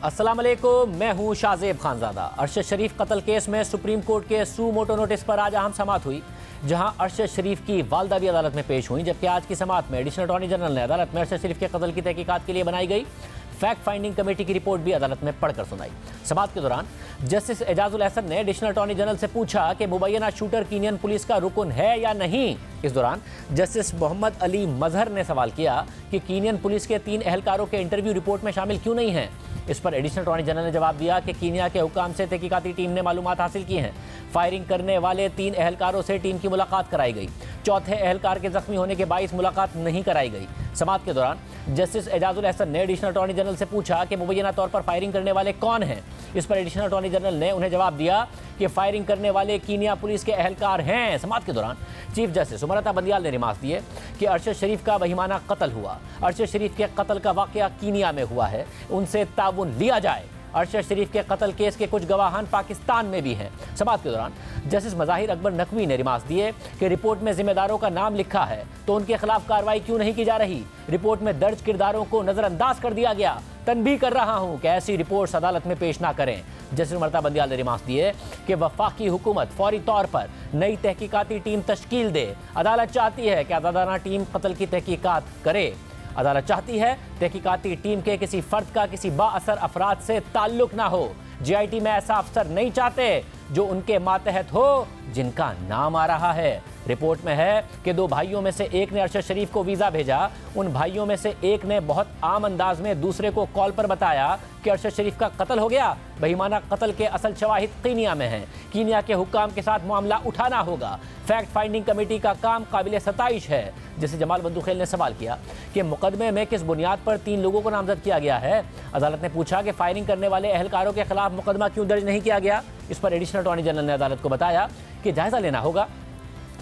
अस्सलाम वालेकुम, मैं हूं शाहजेब खानजादा। अरशद शरीफ कत्ल केस में सुप्रीम कोर्ट के सू मोटो नोटिस पर आज अहम समाअत हुई, जहां अरशद शरीफ की वालदा भी अदालत में पेश हुई। जबकि आज की समाअत में एडिशनल अटॉर्नी जनरल ने अदालत में अरशद शरीफ के कत्ल की तहकीकात के लिए बनाई गई फैक्ट फाइंडिंग कमेटी की रिपोर्ट भी अदालत में पढ़कर सुनाई। समाअत के दौरान जस्टिस एजाजुल एहसन ने एडिशनल अटॉर्नी जनरल से पूछा कि मुबैना शूटर कीनियन पुलिस का रुकन है या नहीं। इस दौरान जस्टिस मोहम्मद अली मजहर ने सवाल किया कि कीनियन पुलिस के 3 एहलकारों के इंटरव्यू रिपोर्ट में शामिल क्यों नहीं हैं। इस पर एडिशनल अटॉर्नी जनरल ने जवाब दिया कि कीनिया के हुकाम से तहकीकाती टीम ने मालूमात हासिल की हैं। फायरिंग करने वाले 3 एहलकारों से टीम की मुलाकात कराई गई। चौथे एहलकार के जख्मी होने के बाइस मुलाकात नहीं कराई गई। समाअत के दौरान जस्टिस एजाजुल एहसन ने एडिशनल अटॉर्नी जनरल से पूछा कि मुबैना तौर पर फायरिंग करने वाले कौन हैं। इस पर एडिशनल अटॉर्नी जनरल ने उन्हें जवाब दिया कि फायरिंग करने वाले कीनिया पुलिस के एहलकार हैं। समाअत के दौरान चीफ जस्टिस उमर बंदियाल ने रिमार्क दिए कि अरशद शरीफ का वहीमाना कत्ल हुआ। अरशद शरीफ के कत्ल का वाकया कीनिया में हुआ है, उनसे ताउन लिया जाए। अरशद शरीफ के कत्ल केस के कुछ गवाहान पाकिस्तान में भी हैं। समाअत के दौरान जस्टिस मज़ाहिर अकबर नकवी ने रिमार्क दिए कि रिपोर्ट में जिम्मेदारों का नाम लिखा है तो उनके खिलाफ कार्रवाई क्यों नहीं की जा रही। रिपोर्ट में दर्ज किरदारों को नजरअंदाज कर दिया गया। तनबीह कर रहा हूं कि ऐसी रिपोर्ट्स अदालत में पेश ना करें। जस्टिस उमर बंदियाल ने रिमार्क दिए कि वफाकी हुकूमत फौरी तौर पर नई तहकीकाती टीम तश्कील दे। अदालत चाहती है कि आज़ादाना टीम कत्ल की तहकीकात करे। अदालत चाहती है तहकीकाती टीम के किसी फर्द का किसी बाअसर अफराद से ताल्लुक ना हो। जीआईटी में ऐसा अफसर नहीं चाहते जो उनके मातहत हो जिनका नाम आ रहा है। रिपोर्ट में है कि 2 भाइयों में से एक ने अरशद शरीफ को वीज़ा भेजा। उन भाइयों में से एक ने बहुत आम अंदाज में दूसरे को कॉल पर बताया कि अरशद शरीफ का कत्ल हो गया। बेईमाना कत्ल के असल शवाहिद कीनिया में हैं। कीनिया के हुक्काम के साथ मामला उठाना होगा। फैक्ट फाइंडिंग कमेटी का काम काबिल सताइश है। जिसे जमाल बंदूखेल ने सवाल किया कि मुकदमे में किस बुनियाद पर 3 लोगों को नामजद किया गया है। अदालत ने पूछा कि फायरिंग करने वाले एहलकारों के खिलाफ मुकदमा क्यों दर्ज नहीं किया गया। इस पर एडिशनल अटॉर्नी जनरल ने अदालत को बताया कि जायजा लेना होगा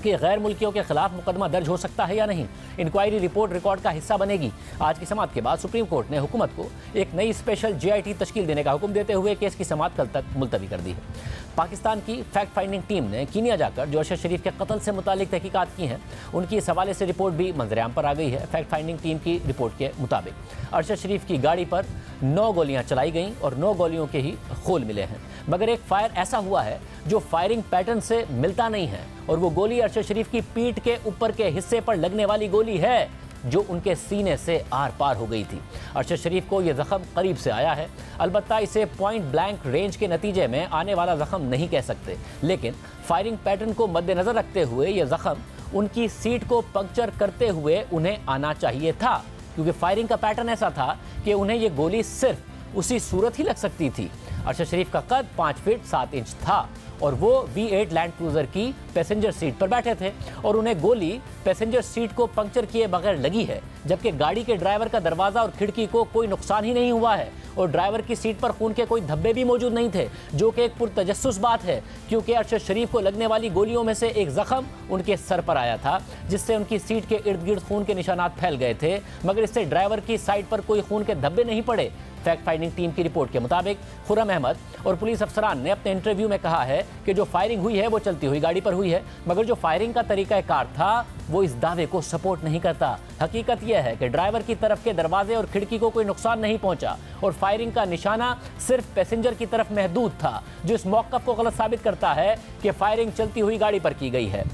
कि गैर मुल्कियों के खिलाफ मुकदमा दर्ज हो सकता है या नहीं। इंक्वायरी रिपोर्ट रिकॉर्ड का हिस्सा बनेगी। आज की समाअत के बाद सुप्रीम कोर्ट ने हुकूमत को एक नई स्पेशल जीआईटी तश्कील देने का हुक्म देते हुए केस की समाअत कल तक मुलतवी कर दी है। पाकिस्तान की फैक्ट फाइंडिंग टीम ने कीनिया जाकर जो अरशद शरीफ के कत्ल से मुतालिक तहकीकात की हैं, उनकी इस हवाले से रिपोर्ट भी मंजरेआम पर आ गई है। फैक्ट फाइंडिंग टीम की रिपोर्ट के मुताबिक अरशद शरीफ की गाड़ी पर 9 गोलियां चलाई गईं और 9 गोलियों के ही खोल मिले हैं। मगर एक फायर ऐसा हुआ है जो फायरिंग पैटर्न से मिलता नहीं है और वो गोली अरशद शरीफ की पीठ के ऊपर के हिस्से पर लगने वाली गोली है जो उनके सीने से आर पार हो गई थी। अरशद शरीफ को यह जख्म करीब से आया है। अलबत्ता इसे पॉइंट ब्लैंक रेंज के नतीजे में आने वाला जख्म नहीं कह सकते, लेकिन फायरिंग पैटर्न को मद्देनजर रखते हुए यह जख्म उनकी सीट को पंक्चर करते हुए उन्हें आना चाहिए था, क्योंकि फायरिंग का पैटर्न ऐसा था कि उन्हें यह गोली सिर्फ उसी सूरत ही लग सकती थी। अरशद शरीफ का कद 5 फीट 7 इंच था और वो V8 लैंड क्रूजर की पैसेंजर सीट पर बैठे थे और उन्हें गोली पैसेंजर सीट को पंक्चर किए बगैर लगी है, जबकि गाड़ी के ड्राइवर का दरवाज़ा और खिड़की को कोई नुकसान ही नहीं हुआ है और ड्राइवर की सीट पर खून के कोई धब्बे भी मौजूद नहीं थे, जो कि एक पुरतजस्सुस बात है, क्योंकि अरशद शरीफ को लगने वाली गोलियों में से एक जख्म उनके सर पर आया था, जिससे उनकी सीट के इर्द गिर्द खून के निशानात फैल गए थे, मगर इससे ड्राइवर की साइड पर कोई खून के धब्बे नहीं पड़े। फैक्ट फाइंडिंग टीम की रिपोर्ट के मुताबिक खुर्रम अहमद और पुलिस अफसरान ने अपने इंटरव्यू में कहा है कि जो फायरिंग हुई है वो चलती हुई गाड़ी पर हुई है, मगर जो फायरिंग का तरीकाकार था वो इस दावे को सपोर्ट नहीं करता। हकीकत यह है कि ड्राइवर की तरफ के दरवाजे और खिड़की को कोई नुकसान नहीं पहुंचा और फायरिंग का निशाना सिर्फ पैसेंजर की तरफ महदूद था, जो इस मौक़िफ़ को गलत साबित करता है कि फायरिंग चलती हुई गाड़ी पर की गई है।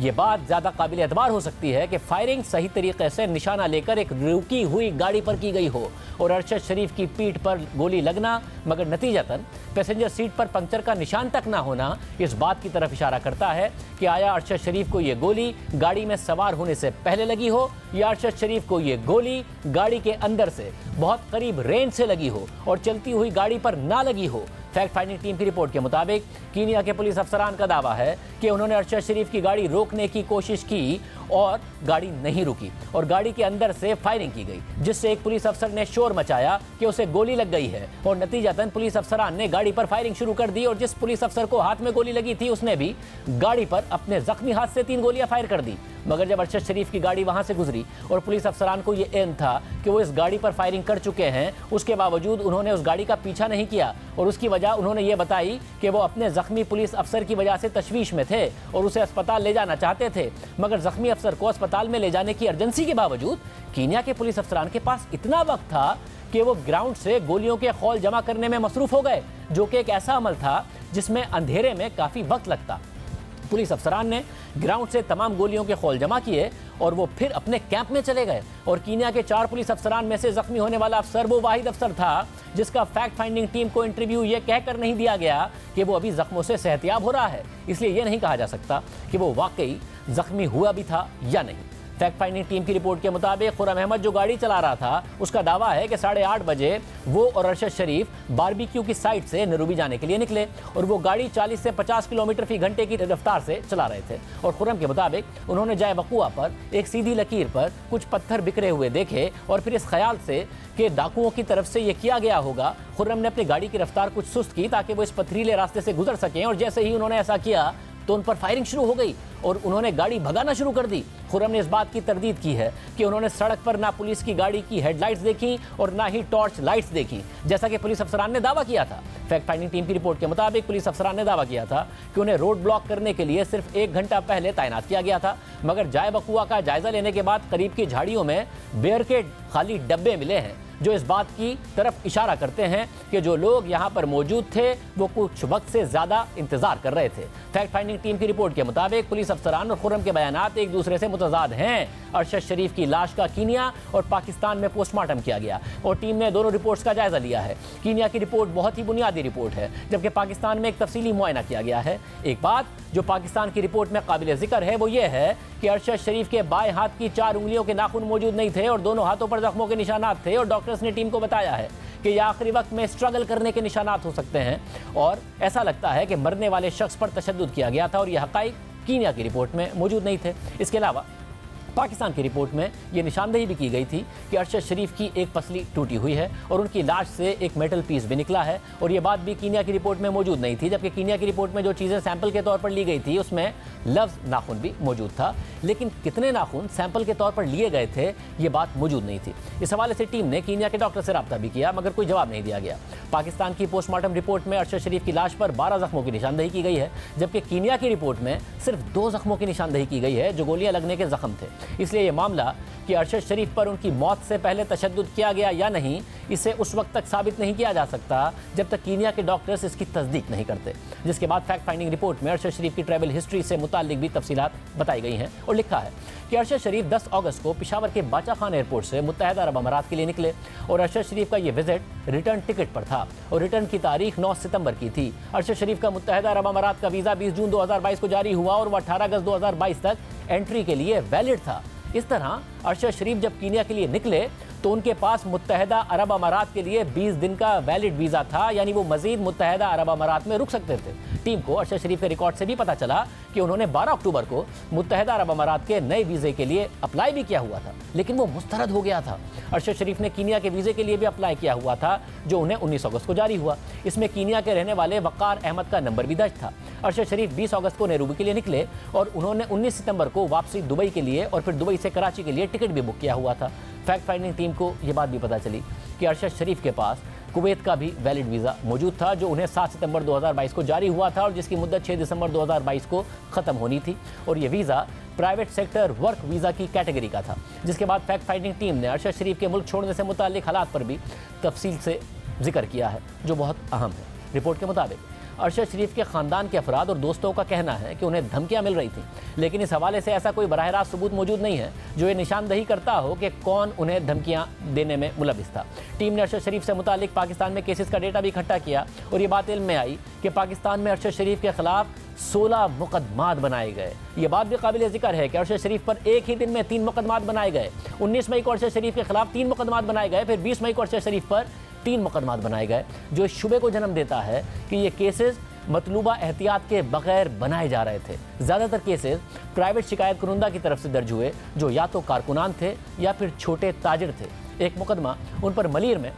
ये बात ज़्यादा काबिल एतबार हो सकती है कि फायरिंग सही तरीके से निशाना लेकर एक रुकी हुई गाड़ी पर की गई हो और अरशद शरीफ की पीठ पर गोली लगना मगर नतीजतन पैसेंजर सीट पर पंक्चर का निशान तक ना होना इस बात की तरफ इशारा करता है कि आया अरशद शरीफ को ये गोली गाड़ी में सवार होने से पहले लगी हो या अरशद शरीफ को ये गोली गाड़ी के अंदर से बहुत करीब रेंज से लगी हो और चलती हुई गाड़ी पर ना लगी हो। फैक्ट फाइंडिंग टीम की रिपोर्ट के मुताबिक कीनिया के पुलिस अफसरान का दावा है कि उन्होंने अरशद शरीफ की गाड़ी रोकने की कोशिश की और गाड़ी नहीं रुकी और गाड़ी के अंदर से फायरिंग की गई, जिससे एक पुलिस अफसर ने शोर मचाया कि उसे गोली लग गई है और नतीजतन पुलिस अफसरान ने गाड़ी पर फायरिंग शुरू कर दी और जिस पुलिस अफसर को हाथ में गोली लगी थी उसने भी गाड़ी पर अपने जख्मी हाथ से 3 गोलियां फायर कर दी। मगर जब अरशद शरीफ की गाड़ी वहां से गुजरी और पुलिस अफसरान को यह इल्म था कि वो इस गाड़ी पर फायरिंग कर चुके हैं, उसके बावजूद उन्होंने उस गाड़ी का पीछा नहीं किया और उसकी वजह उन्होंने ये बताई कि वो अपने जख्मी पुलिस अफसर की वजह से तशवीश में थे और उसे अस्पताल ले जाना चाहते थे, मगर जख्मी अफसर को अस्पताल में ले जाने की अर्जेंसी के बावजूद कीनिया के पुलिस अफसरान के पास इतना वक्त था कि वो ग्राउंड से गोलियों के खौल जमा करने में मसरूफ हो गए, जो कि एक ऐसा अमल था जिसमें अंधेरे में काफ़ी वक्त लगता। पुलिस अफसरान ने ग्राउंड से तमाम गोलियों के खौल जमा किए और वो फिर अपने कैंप में चले गए। और कीनिया के 4 पुलिस अफसरान में से जख्मी होने वाला अफसर वो वाहिद अफसर था जिसका फैक्ट फाइंडिंग टीम को इंटरव्यू ये कहकर नहीं दिया गया कि वो अभी जख्मों से सेहतियाब हो रहा है, इसलिए ये नहीं कहा जा सकता कि वो वाकई जख्मी हुआ भी था या नहीं। फैक्ट फाइंडिंग टीम की रिपोर्ट के मुताबिक खुर्रम अहमद जो गाड़ी चला रहा था उसका दावा है कि 8:30 बजे वो और अरशद शरीफ बारबेक्यू की साइट से नरूबी जाने के लिए निकले और वो गाड़ी 40 से 50 किलोमीटर फी घंटे की रफ्तार से चला रहे थे। और खुर्रम के मुताबिक उन्होंने जाए वक़ुआ पर एक सीधी लकीर पर कुछ पत्थर बिखरे हुए देखे और फिर इस ख्याल से कि डाकुओं की तरफ से ये किया गया होगा, खुर्रम ने अपनी गाड़ी की रफ्तार कुछ सुस्त की ताकि वो इस पथरीले रास्ते से गुजर सकें। और जैसे ही उन्होंने ऐसा किया तो उन पर फायरिंग शुरू हो गई और उन्होंने गाड़ी भगाना शुरू कर दी। खुर्रम ने इस बात की तरदीद की है कि उन्होंने सड़क पर ना पुलिस की गाड़ी की हेडलाइट्स देखी और ना ही टॉर्च लाइट्स देखी, जैसा कि पुलिस अफसरान ने दावा किया था। फैक्ट फाइंडिंग टीम की रिपोर्ट के मुताबिक पुलिस अफसरान ने दावा किया था कि उन्हें रोड ब्लॉक करने के लिए सिर्फ 1 घंटा पहले तैनात किया गया था, मगर जाए वक़ुआ का जायजा लेने के बाद करीब की झाड़ियों में बियर के खाली डब्बे मिले हैं जो इस बात की तरफ इशारा करते हैं कि जो लोग यहाँ पर मौजूद थे वो कुछ वक्त से ज़्यादा इंतजार कर रहे थे। फैक्ट फाइंडिंग टीम की रिपोर्ट के मुताबिक पुलिस अफसरान और खुर्रम के बयानात एक दूसरे से मुतजाद हैं। अरशद शरीफ की लाश का कीनिया और पाकिस्तान में पोस्टमार्टम किया गया और टीम ने दोनों रिपोर्ट्स का जायजा लिया है। कीनिया की रिपोर्ट बहुत ही बुनियादी रिपोर्ट है, जबकि पाकिस्तान में एक तफसीली मुआयना किया गया है। एक बात जो पाकिस्तान की रिपोर्ट में काबिल जिक्र है वो ये है कि अरशद शरीफ के बाएं हाथ की 4 उंगलियों के नाखून मौजूद नहीं थे और दोनों हाथों पर जख्मों के निशानात थे। और डॉक्टर्स ने टीम को बताया है कि यह आखिरी वक्त में स्ट्रगल करने के निशानात हो सकते हैं और ऐसा लगता है कि मरने वाले शख्स पर तशद्दुद किया गया था और यह हक़ाइक़ कीनिया की रिपोर्ट में मौजूद नहीं थे। इसके अलावा पाकिस्तान की रिपोर्ट में यह निशानदेही भी की गई थी कि अरशद शरीफ की एक पसली टूटी हुई है और उनकी लाश से एक मेटल पीस भी निकला है और ये बात भी कीनिया की रिपोर्ट में मौजूद नहीं थी, जबकि कीनिया की रिपोर्ट में जो चीज़ें सैंपल के तौर पर ली गई थी उसमें लफ्ज़ नाखून भी मौजूद था, लेकिन कितने नाखून सैंपल के तौर पर लिए गए थे ये बात मौजूद नहीं थी। इस हवाले से टीम ने कीनिया के डॉक्टर से रब्ता भी किया मगर कोई जवाब नहीं दिया गया। पाकिस्तान की पोस्टमार्टम रिपोर्ट में अरशद शरीफ की लाश पर 12 जख्मों की निशानदेही की गई है, जबकि कीनिया की रिपोर्ट में सिर्फ 2 जख्मों की निशानदेही की गई है जो गोलियां लगने के जख्म थे। इसलिए यह मामला कि अरशद शरीफ पर उनकी मौत से पहले तशद्दुद किया गया या नहीं, इसे उस वक्त तक साबित नहीं किया जा सकता जब तक कीनिया के डॉक्टर्स इसकी तस्दीक नहीं करते। जिसके बाद फैक्ट फाइंडिंग रिपोर्ट में अरशद शरीफ की ट्रैवल हिस्ट्री से मुताल्लिक भी तफसीलात बताई गई हैं और लिखा है कि अरशद शरीफ 10 अगस्त को पेशावर के बाचा खान एयरपोर्ट से मुत्तहदा अरब अमारात के लिए निकले और अरशद शरीफ का यह विजिट रिटर्न टिकट पर था और रिटर्न की तारीख 9 सितंबर की थी। अरशद शरीफ का मुत्तहदा अरब अमारात का वीज़ा 20 जून 2022 को जारी हुआ और वह 18 अगस्त 2022 तक एंट्री के लिए वैलिड था। इस तरह अरशद शरीफ जब कीनिया के लिए निकले तो उनके पास मुत्तहदा अरब अमारात के लिए 20 दिन का वैलिड वीज़ा था, यानी वो मजीद मुत्तहदा अरब अमारात में रुक सकते थे। टीम को अरशद शरीफ के रिकॉर्ड से भी पता चला कि उन्होंने 12 अक्टूबर को मुत्तहदा अरब अमारात के नए वीज़े के लिए अप्लाई भी किया हुआ था, लेकिन वो मुस्तरद हो गया था। अरशद शरीफ ने कीनिया के वीज़े के लिए भी अप्लाई किया हुआ था जो उन्हें 19 अगस्त को जारी हुआ। इसमें कीनिया के रहने वाले वक़ार अहमद का नंबर भी दर्ज था। अरशद शरीफ 20 अगस्त को नैरोबी के लिए निकले और उन्होंने 19 सितंबर को वापसी दुबई के लिए और फिर दुबई से कराची के लिए टिकट भी बुक किया हुआ था। फैक्ट फाइंडिंग टीम को यह बात भी पता चली कि अरशद शरीफ के पास कुवैत का भी वैलिड वीज़ा मौजूद था जो उन्हें 7 सितंबर 2022 को जारी हुआ था और जिसकी मुद्दत 6 दिसंबर 2022 को ख़त्म होनी थी और ये visa private sector work visa की कैटेगरी का था। जिसके बाद फैक्ट फाइंडिंग टीम ने अरशद शरीफ के मुल्क छोड़ने से मुताल्लिक हालात पर भी तफसील से जिक्र किया है जो बहुत अहम है। रिपोर्ट के मुताबिक अरशद शरीफ के ख़ानदान के अफराद और दोस्तों का कहना है कि उन्हें धमकियां मिल रही थीं, लेकिन इस हवाले से ऐसा कोई बराह रास्त सबूत मौजूद नहीं है जो ये निशानदही करता हो कि कौन उन्हें धमकियां देने में मुलविस था। टीम ने अरशद शरीफ से मुतालिक पाकिस्तान में केसेस का डेटा भी इकट्ठा किया और ये बात इल्म में आई कि पाकिस्तान में अरशद शरीफ के खिलाफ 16 मुकदमात बनाए गए। ये बात भी काबिल जिक्र है कि अरशद शरीफ पर एक ही दिन में 3 मुकदमात बनाए गए। 19 मई को अरशद शरीफ के खिलाफ 3 मुकदमात बनाए गए, फिर 20 मई को अरशद शरीफ पर 3 मुकदमात बनाए गए, जो इस शुबे को जन्म देता है कि ये केसेस मतलूबा एहतियात के बगैर बनाए जा रहे थे। ज़्यादातर केसेस प्राइवेट शिकायत कुनंदा की तरफ से दर्ज हुए जो या तो कारकुनान थे या फिर छोटे ताजिर थे। एक मुकदमा उन पर मलीर में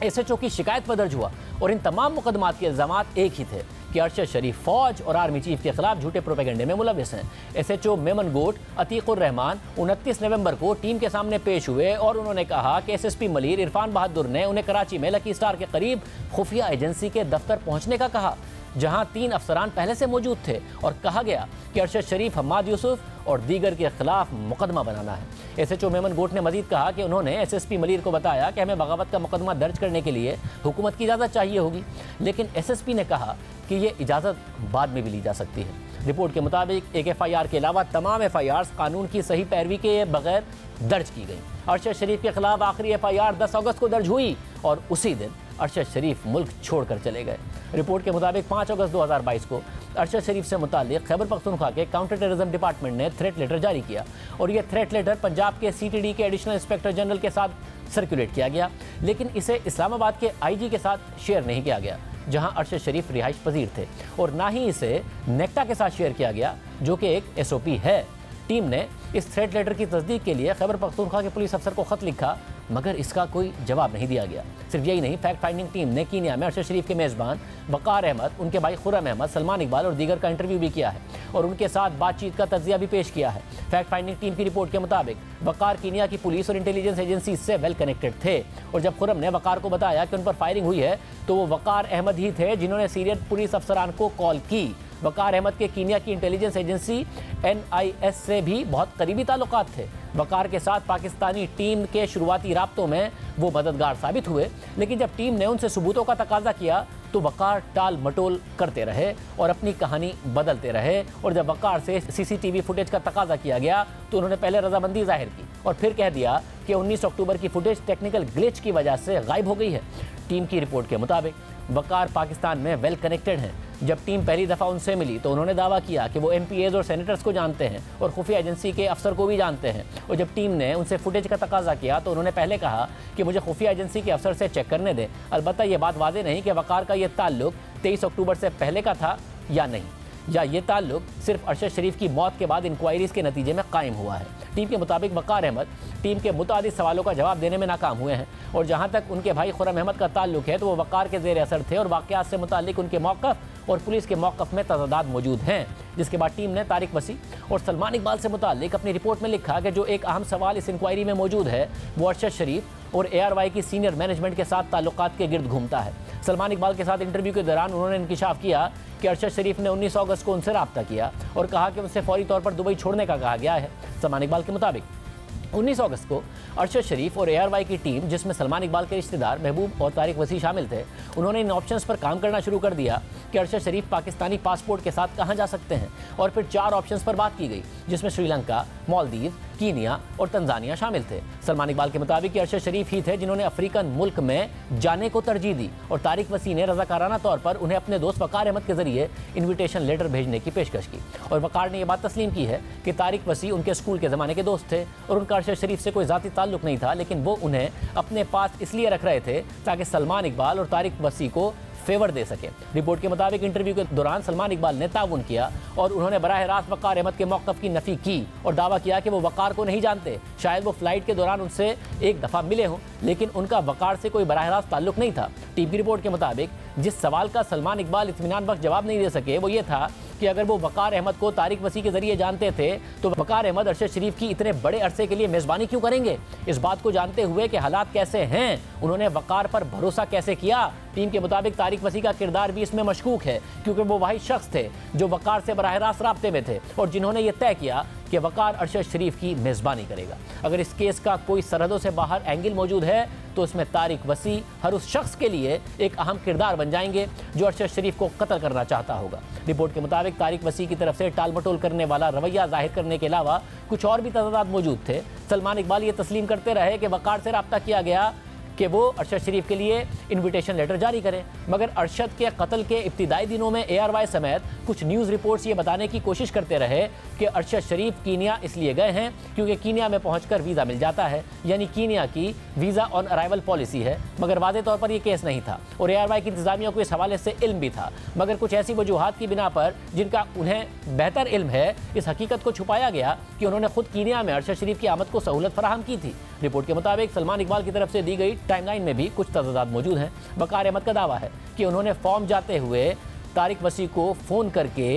SHO की शिकायत पर दर्ज हुआ और इन तमाम मुकदमात के इल्ज़ामात एक ही थे कि अरशद शरीफ फ़ौज और आर्मी चीफ के खिलाफ झूठे प्रोपेगेंडे में मुलविस हैं। SHO मेमन गोट अतीकुर रहमान 29 नवंबर को टीम के सामने पेश हुए और उन्होंने कहा कि SSP मलीर इरफान बहादुर ने उन्हें कराची में लकी स्टार के करीब खुफिया एजेंसी के दफ्तर पहुंचने का कहा। जहां 3 अफसरान पहले से मौजूद थे और कहा गया कि अरशद शरीफ, हम्माद यूसुफ और दीगर के खिलाफ मुकदमा बनाना है। एसएचओ मेमन गोट ने मजीद कहा कि उन्होंने एसएसपी मलिर को बताया कि हमें बगावत का मुकदमा दर्ज करने के लिए हुकूमत की इजाज़त चाहिए होगी, लेकिन एसएसपी ने कहा कि ये इजाज़त बाद में भी ली जा सकती है। रिपोर्ट के मुताबिक एक एफआईआर के अलावा तमाम एफआईआर कानून की सही पैरवी के बगैर दर्ज की गई। अरशद शरीफ के खिलाफ आखिरी एफआईआर 10 अगस्त को दर्ज हुई और उसी दिन अरशद शरीफ मुल्क छोड़कर चले गए। रिपोर्ट के मुताबिक 5 अगस्त 2022 को अरशद शरीफ से मुताल्लिक खैबर पख्तूनख्वा के काउंटर टेररिज्म डिपार्टमेंट ने थ्रेट लेटर जारी किया और यह थ्रेट लेटर पंजाब के सीटीडी के एडिशनल इंस्पेक्टर जनरल के साथ सर्कुलेट किया गया, लेकिन इसे इस्लामाबाद के आईजी के साथ शेयर नहीं किया गया, जहां अरशद शरीफ रिहाइश पजीर थे, और ना ही इसे नेक्टा के साथ शेयर किया गया, जो कि एक एसओपी है। टीम ने इस थ्रेट लेटर की तस्दीक के लिए खैबर पख्तूनख्वा के पुलिस अफसर को खत लिखा, मगर इसका कोई जवाब नहीं दिया गया। सिर्फ यही नहीं, फैक्ट फाइंडिंग टीम ने कीनिया में अरशद शरीफ के मेज़बान वकार अहमद, उनके भाई खुर्रम अहमद, सलमान इकबाल और दीगर का इंटरव्यू भी किया है और उनके साथ बातचीत का तज्जिया भी पेश किया है। फैक्ट फाइंडिंग टीम की रिपोर्ट के मुताबिक वकार कीनिया की पुलिस और इंटेलिजेंस एजेंसी से वेल कनेक्टेड थे, और जब खुर्रम ने वकार को बताया कि उन पर फायरिंग हुई है तो वो वकार अहमद ही थे जिन्होंने सीनियर पुलिस अफसरान को कॉल की। वकार अहमद के कीनिया की इंटेलिजेंस एजेंसी NIS से भी बहुत करीबी ताल्लुकात थे। वकार के साथ पाकिस्तानी टीम के शुरुआती राब्तों में वो मददगार साबित हुए, लेकिन जब टीम ने उनसे सबूतों का तकाजा किया तो वकार टाल मटोल करते रहे और अपनी कहानी बदलते रहे, और जब वकार से CCTV फुटेज का तकाजा किया गया तो उन्होंने पहले रजामंदी जाहिर की और फिर कह दिया कि 19 अक्टूबर की फुटेज टेक्निकल ग्लिच की वजह से गायब हो गई है। टीम की रिपोर्ट के मुताबिक वकार पाकिस्तान में वेल कनेक्टेड हैं। जब टीम पहली दफ़ा उनसे मिली तो उन्होंने दावा किया कि वो MPAs और सेनेटर्स को जानते हैं और खुफिया एजेंसी के अफसर को भी जानते हैं, और जब टीम ने उनसे फुटेज का तकाजा किया तो उन्होंने पहले कहा कि मुझे खुफिया एजेंसी के अफसर से चेक करने दें। अलबत्ता ये बात वाज़ेह नहीं कि वकार का ये ताल्लुक 23 अक्टूबर से पहले का था या नहीं, या ये ताल्लुक सिर्फ अरशद शरीफ की मौत के बाद इंक्वायरीज के नतीजे में कायम हुआ है। टीम के मुताबिक वकार अहमद टीम के मुतादिद सवालों का जवाब देने में नाकाम हुए हैं, और जहां तक उनके भाई खुर्रम अहमद का ताल्लुक है तो वो वकार के ज़ेर असर थे और वाक़यात से मुताल्लिक उनके मौक़िफ़ और पुलिस के मौक़िफ़ में तज़ादात मौजूद हैं। जिसके बाद टीम ने तारिक वसी और सलमान इकबाल से मुताल्लिक अपनी रिपोर्ट में लिखा कि जो एक अहम सवाल इस इंक्वायरी में मौजूद है वो अरशद शरीफ और ARY की सीनियर मैनेजमेंट के साथ ताल्लुकात के गिर्द घूमता है। सलमान इकबाल के साथ इंटरव्यू के दौरान उन्होंने इंकिशाफ किया कि अरशद शरीफ ने 19 अगस्त को उनसे रब्ता किया और कहा कि उनसे फौरी तौर पर दुबई छोड़ने का कहा गया है। सलमान इकबाल के मुताबिक 19 अगस्त को अरशद शरीफ और ARY की टीम, जिसमें सलमान इकबाल के रिश्तेदार महबूब और तारिक वसी शामिल थे, उन्होंने इन ऑप्शंस पर काम करना शुरू कर दिया कि अरशद शरीफ पाकिस्तानी पासपोर्ट के साथ कहां जा सकते हैं, और फिर 4 ऑप्शंस पर बात की गई जिसमें श्रीलंका, मालदीव, कीनिया और तंजानिया शामिल थे। सलमान इकबाल के मुताबिक अरशद शरीफ ही थे जिन्होंने अफ्रीकन मुल्क में जाने को तरजीह दी, और तारिक वसी ने रज़ाकाराना तौर पर उन्हें अपने दोस्त वकार अहमद के जरिए इन्विटेशन लेटर भेजने की पेशकश की, और वकार ने यह बात तस्लीम की है कि तारिक वसी उनके स्कूल के ज़माने के दोस्त थे और उनका अरशद शरीफ से कोई ज़ाती ताल्लुक नहीं था, लेकिन वो उन्हें अपने पास इसलिए रख रहे थे ताकि सलमान इकबाल और तारिक वसी को फेवर दे सके। रिपोर्ट के मुताबिक इंटरव्यू के दौरान सलमान इकबाल ने ताउन किया और उन्होंने बराह रास्त वकार अहमद के मौक़िफ़ की नफ़ी की और दावा किया कि वो वकार को नहीं जानते। शायद वो फ्लाइट के दौरान उनसे एक दफ़ा मिले हों, लेकिन उनका वकार से कोई बराह रास्त ताल्लुक नहीं था। टीम की रिपोर्ट के मुताबिक जिस सवाल का सलमान इकबाल इत्मीनान बख्श जवाब नहीं दे सके वो ये था कि अगर वो वकार अहमद को तारिक वसी के जरिए जानते थे तो वकार अहमद अरशद शरीफ की इतने बड़े अरसे के लिए मेज़बानी क्यों करेंगे। इस बात को जानते हुए कि हालात कैसे हैं, उन्होंने वकार पर भरोसा कैसे किया। टीम के मुताबिक तारिक वसी का किरदार भी इसमें मशकूक है, क्योंकि वो वही शख्स थे जो वकार से बराह रास्त राब्ते में थे और जिन्होंने ये तय किया कि वकार अरशद शरीफ की मेज़बानी करेगा। अगर इस केस का कोई सरहदों से बाहर एंगल मौजूद है तो इसमें तारिक वसी हर उस शख्स के लिए एक अहम किरदार बन जाएंगे जो अरशद शरीफ को कत्ल करना चाहता होगा। रिपोर्ट के मुताबिक तारिक वसी की तरफ से टाल मटोल करने वाला रवैया जाहिर करने के अलावा कुछ और भी तज़ादात मौजूद थे। सलमान इकबाल ये तस्लीम करते रहे कि वकार से रब्ता किया गया कि वो अरशद शरीफ के लिए इन्विटेशन लेटर जारी करें, मगर अरशद के कत्ल के इब्तिदाई दिनों में ARY समेत कुछ न्यूज़ रिपोर्ट्स ये बताने की कोशिश करते रहे कि अरशद शरीफ कीनिया इसलिए गए हैं क्योंकि कीनिया में पहुंचकर वीज़ा मिल जाता है, यानी कीनिया की वीज़ा ऑन अराइवल पॉलिसी है। मगर वाज़े तौर पर यह केस नहीं था और ARY की इंतज़ामिया को इस हवाले से इल्म भी था, मगर कुछ ऐसी वजूहात की बिना पर जिनका उन्हें बेहतर इल्म है, इस हकीकत को छुपाया गया कि उन्होंने खुद कीनिया में अरशद शरीफ की आमद को सहूलत फराहम की थी। रिपोर्ट के मुताबिक सलमान इकबाल की तरफ से दी गई टाइमलाइन में भी कुछ तज़ादात मौजूद हैं। वकार अहमद का दावा है कि उन्होंने फॉर्म जाते हुए तारिक वसी को फ़ोन करके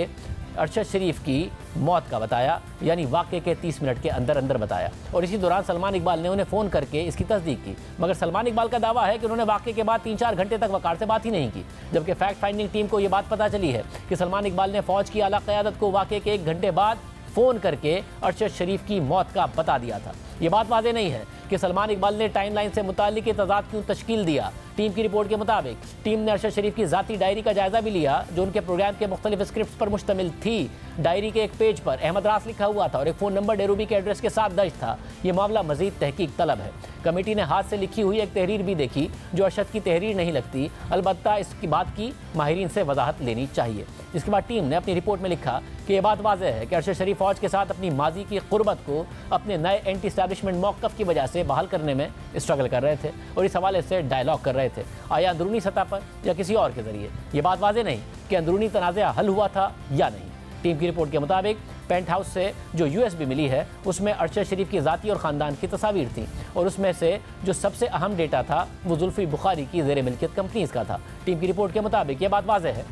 अरशद शरीफ की मौत का बताया, यानी वाक़े के 30 मिनट के अंदर अंदर बताया। और इसी दौरान सलमान इकबाल ने उन्हें फ़ोन करके इसकी तस्दीक की, मगर सलमान इकबाल का दावा है कि उन्होंने वाक़े के बाद 3-4 घंटे तक वक़ार से बात ही नहीं की। जबकि फैक्ट फाइंडिंग टीम को ये बात पता चली है कि सलमान इकबाल ने फ़ौज की आला क़यादत को वाक़े के 1 घंटे बाद फ़ोन करके अरशद शरीफ की मौत का बता दिया था। ये बात वाज़ेह नहीं है कि सलमान इकबाल ने टाइमलाइन से मुताल्लिक़ तज़ाद क्यों तश्कील दिया। टीम की रिपोर्ट के मुताबिक टीम ने अरशद शरीफ की ज़ाती डायरी का जायज़ा भी लिया, जो उनके प्रोग्राम के मुख्तलिफ स्क्रिप्ट पर मुश्तमिल थी। डायरी के एक पेज पर अहमद रास लिखा हुआ था और एक फ़ोन नंबर डेरूबी के एड्रेस के साथ दर्ज था। ये मामला मज़ीद तहकीक तलब है। कमेटी ने हाथ से लिखी हुई एक तहरीर भी देखी, जो अरशद की तहरीर नहीं लगती, अलबत्ता इसकी बात की माहिरीन से वजाहत लेनी चाहिए। इसके बाद टीम ने अपनी रिपोर्ट में लिखा कि यह बात वाज़ेह है कि अरशद शरीफ फ़ौज के साथ अपनी माजी की क़ुर्बत को अपने नए एंटी एस्टैब्लिशमेंट मौक़िफ़ की वजह से बहाल करने में स्ट्रगल कर रहे थे और इस हवाले से डायलॉग कर रहे थे, आया अंदरूनी सतह पर या किसी और के ज़रिए। ये बात वाज़ेह नहीं कि अंदरूनी तनाज़ा हल हुआ था या नहीं। टीम की रिपोर्ट के मुताबिक पेंट हाउस से जो USB मिली है उसमें अरशद शरीफ की ज़ाती और ख़ानदान की तस्वीर थी और उसमें से जो सबसे अहम डेटा था वो जुल्फ़ी बुखारी की ज़ेर मिल्कियत कंपनीज़ का था। टीम की रिपोर्ट के मुताबिक ये बात वाज़ेह है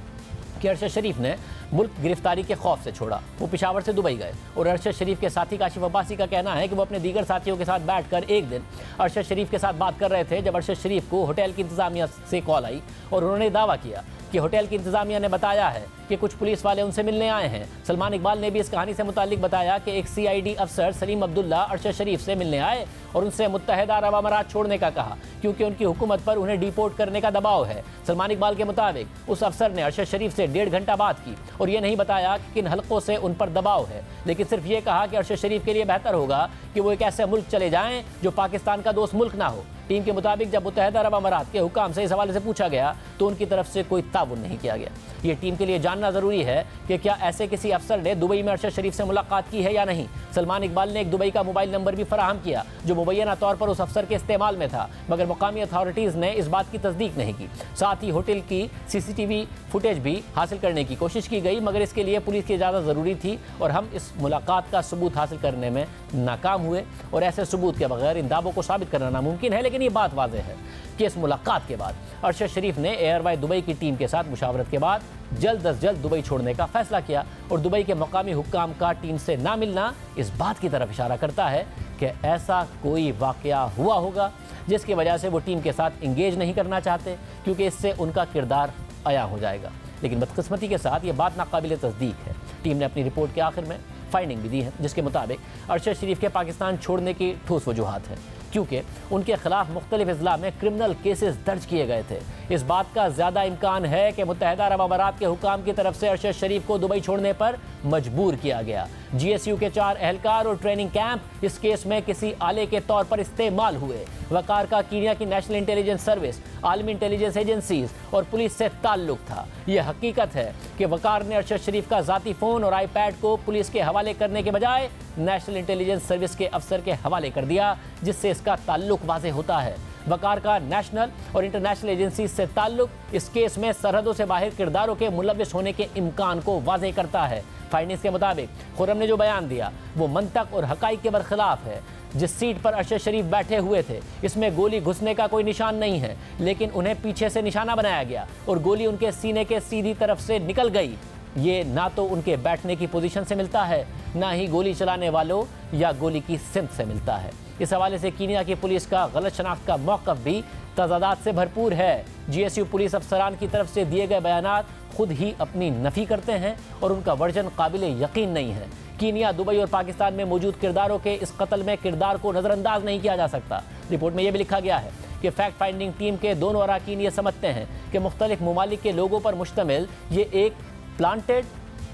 कि अरशद शरीफ ने मुल्क गिरफ्तारी के खौफ से छोड़ा। वो पेशावर से दुबई गए और अरशद शरीफ के साथी काशिफ अब्बासी का कहना है कि वो अपने दीगर साथियों के साथ बैठकर एक दिन अरशद शरीफ के साथ बात कर रहे थे जब अरशद शरीफ को होटल की इंतज़ामिया से कॉल आई और उन्होंने दावा किया कि होटल की इंतज़ामिया ने बताया है कि कुछ पुलिस वाले उनसे मिलने आए हैं। सलमान इकबाल ने भी इस कहानी से मुताल्लिक बताया कि एक CID अफसर सलीम अब्दुल्ला अरशद शरीफ से मिलने आए और उनसे मुत्तहिदा अरब अमारात छोड़ने का कहा, क्योंकि उनकी हुकूमत पर उन्हें डिपोर्ट करने का दबाव है। सलमान इकबाल के मुताबिक उस अफसर ने अरशद शरीफ से 1.5 घंटा बात की और ये नहीं बताया कि किन हलकों से उन पर दबाव है, लेकिन सिर्फ ये कहा कि अरशद शरीफ के लिए बेहतर होगा कि वो एक ऐसे मुल्क चले जाएं जो पाकिस्तान का दोस्त मुल्क ना हो। टीम के मुताबिक जब मुत्तहिदा अरब अमारात के हुकाम से इस हवाले से पूछा गया तो उनकी तरफ से कोई ताउन नहीं किया गया। ये टीम के लिए जानना ज़रूरी है कि क्या ऐसे किसी अफसर ने दुबई में अरशद शरीफ से मुलाकात की है या नहीं। सलमान इकबाल ने एक दुबई का मोबाइल नंबर भी फराहम किया जो मुबैना तौर पर उस अफसर के इस्तेमाल में था, मगर मुकामी अथॉरिटीज़ ने इस बात की तस्दीक नहीं की। साथ ही होटल की CCTV फुटेज भी हासिल करने की कोशिश की गई, मगर इसके लिए पुलिस की इजाज़त ज़रूरी थी और हम इस मुलाकात का सबूत हासिल करने में नाकाम हुए और ऐसे सबूत के बगैर इन दावों को साबित करना नामुमकिन है। लेकिन ये बात वाज़ेह है कि इस मुलाकात के बाद अरशद शरीफ ने एयरवाई दुबई की टीम के साथ मुशावरत के बाद जल्द अज जल्द दुबई छोड़ने का फैसला किया और दुबई के मकामी हुक्काम का टीम से ना मिलना इस बात की तरफ इशारा करता है कि ऐसा कोई वाक़या हुआ होगा जिसकी वजह से वो टीम के साथ इंगेज नहीं करना चाहते, क्योंकि इससे उनका किरदार अया हो जाएगा। लेकिन बदकिस्मती के साथ ये बात नाकाबिल तस्दीक है। टीम ने अपनी रिपोर्ट के आखिर में फाइंडिंग भी दी है जिसके मुताबिक अरशद शरीफ के पाकिस्तान छोड़ने की ठोस वजूहात है, क्योंकि उनके खिलाफ मुख्तलिफ अजला में क्रिमिनल केसेस दर्ज किए गए थे। इस बात का ज़्यादा इम्कान है कि मुत्तहिदा अरब अमारात के हुकाम की तरफ से अरशद शरीफ को दुबई छोड़ने पर मजबूर किया गया। GSU के 4 एहलकार और ट्रेनिंग कैंप इस केस में किसी आले के तौर पर इस्तेमाल हुए। वकार का कीनिया की नेशनल इंटेलिजेंस सर्विस, आलमी इंटेलिजेंस एजेंसीज और पुलिस से ताल्लुक था। यह हकीकत है कि वकार ने अरशद शरीफ का ज़ाती फ़ोन और iPad को पुलिस के हवाले करने के बजाय नेशनल इंटेलिजेंस सर्विस के अफसर के हवाले कर दिया, जिससे इसका ताल्लुक वाज़ेह होता है। वकार का नेशनल और इंटरनेशनल एजेंसी से ताल्लुक इस केस में सरहदों से बाहर किरदारों के मुलविस होने के इम्कान को वाज़ेह करता है। फाइंडिंग्स के मुताबिक खुर्रम ने जो बयान दिया वो मंतक और हकाइक के बरखिलाफ है। जिस सीट पर अरशद शरीफ बैठे हुए थे इसमें गोली घुसने का कोई निशान नहीं है, लेकिन उन्हें पीछे से निशाना बनाया गया और गोली उनके सीने के सीधी तरफ से निकल गई। ये ना तो उनके बैठने की पोजीशन से मिलता है, ना ही गोली चलाने वालों या गोली की सिमत से मिलता है। इस हवाले से कीनिया की पुलिस का गलत शनाख्त का मौक़िफ़ भी तज़ादात से भरपूर है। GSU पुलिस अफसरान की तरफ से दिए गए बयानात खुद ही अपनी नफ़ी करते हैं और उनका वर्जन काबिल यकीन नहीं है। कीनिया, दुबई और पाकिस्तान में मौजूद किरदारों के इस कत्ल में किरदार को नज़रअंदाज नहीं किया जा सकता। रिपोर्ट में यह भी लिखा गया है कि फैक्ट फाइंडिंग टीम के दोनों अरकान ये समझते हैं कि मुख्तलिफ ममालिक के लोगों पर मुश्तमिल ये एक प्लांटेड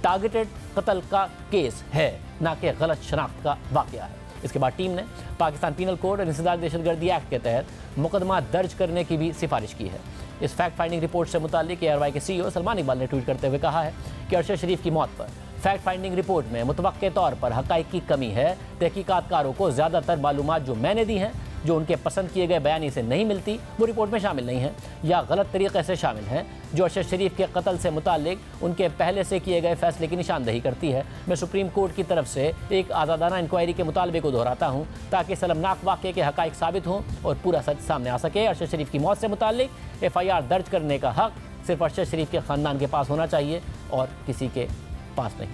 टारगेटेड कत्ल का केस है, ना कि गलत शनाख्त का वाक़या है। इसके बाद टीम ने पाकिस्तान पीनल कोड और इंसदाद दहशतगर्दी एक्ट के तहत मुकदमा दर्ज करने की भी सिफारिश की है। इस फैक्ट फाइंडिंग रिपोर्ट से मुताल्लिक एयरवाई के CEO सलमान इकबाल ने ट्वीट करते हुए कहा है कि अरशद शरीफ की मौत पर फैक्ट फाइंडिंग रिपोर्ट में मुतवक्के तौर पर हक़ाइक़ की कमी है। तहकीकातकारों को ज़्यादातर मालूमात जो मैंने दी हैं, जो उनके पसंद किए गए बयानी से नहीं मिलती, वो रिपोर्ट में शामिल नहीं है या गलत तरीके से शामिल हैं, जो अरशद शरीफ के कत्ल से मुताल्लिक उनके पहले से किए गए फैसले की निशानदही करती है। मैं सुप्रीम कोर्ट की तरफ से एक आज़ादाना इंक्वायरी के मुतालबे को दोहराता हूँ ताकि शर्मनाक वाक़े के हक़ाइक़ साबित हों और पूरा सच सामने आ सके। अरशद शरीफ की मौत से मुताल्लिक FIR दर्ज करने का हक़ सिर्फ अरशद शरीफ के ख़ानदान के पास होना चाहिए और किसी के पास नहीं।